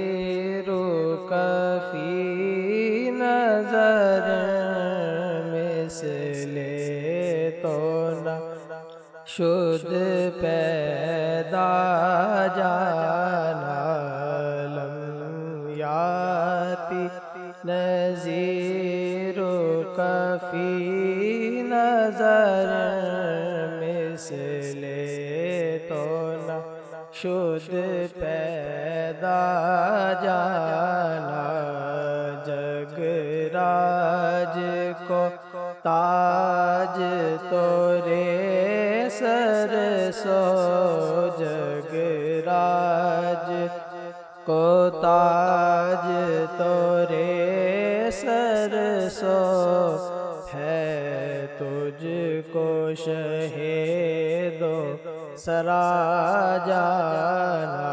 نظیرک فی نظر مثل تو نہ شد پیدا جانا لم یاتی نظیرک فی نظر مثل تو نہ شد پیدا جانا جگ راج کو تاج تورے سر سو جگ راج کو تاج تورے سر سو ہے تجھ کو شہید و سرا جانا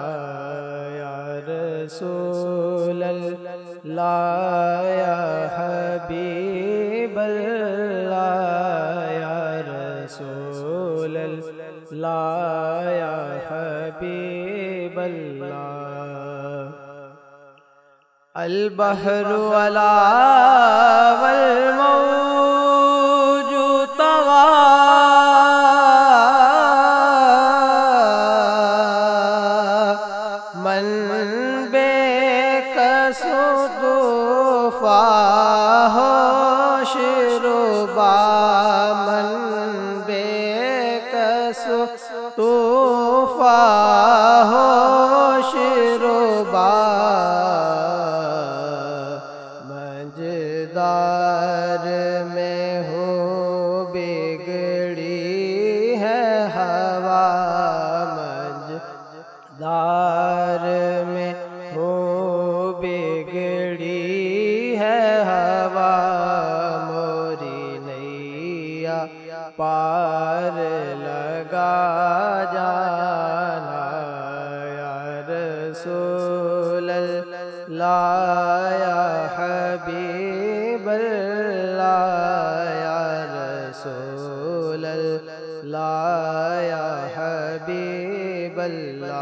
یا رسول اللہ یا حبیب اللہ یا رسول اللہ یا حبیب اللہ البحر علا والموج طغى من بکس طوفاہ شربا من بکس طوفاہ شربا مجدار میں ہو بگڑی ہے ہوا مجدار میں ہو بگڑی ہے ہوا موری نیا پار لگا جانا یا رسول اللہ یا حبیب اللہ یا رسول اللہ یا حبیب اللہ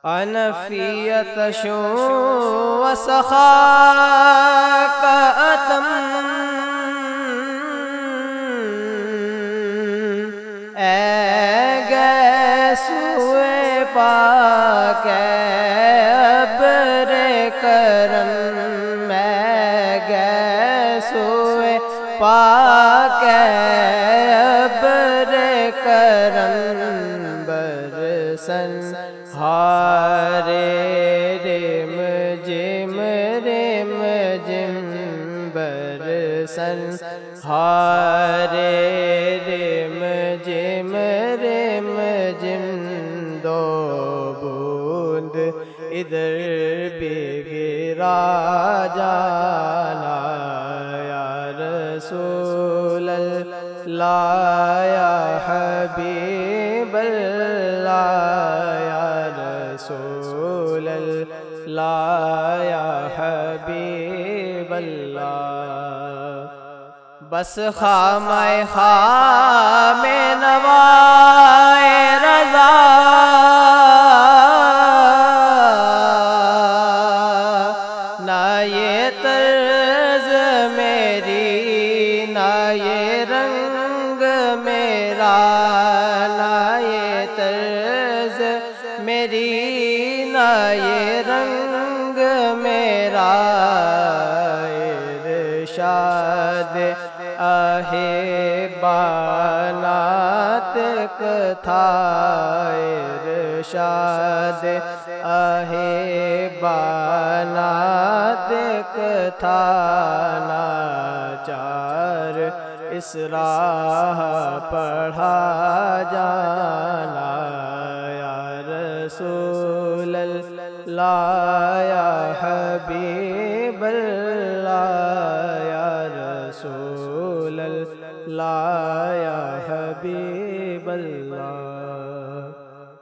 انا فی عطش و سخاک اتم اے گیسوئے پاک ابر کرم میں گیسوئے پاک ابر کرم برسن ہارے رم جم برسن ہارے رم جم دو بوند ادھر بھی گرا جانا یا رسول اللہ یا حبیب اللہ یا رسول اللہ یا حبیب اللہ بس خامہ خام نوائے رضا نہ یہ طرز میری نہ یہ رنگ میرا نہ یہ طرز میری نہ یہ رنگ میرا ارشاد احباناتک تھا ارشاد احباناتک تھا ناچار اس راہ پڑھا جانا یا رسول اللہ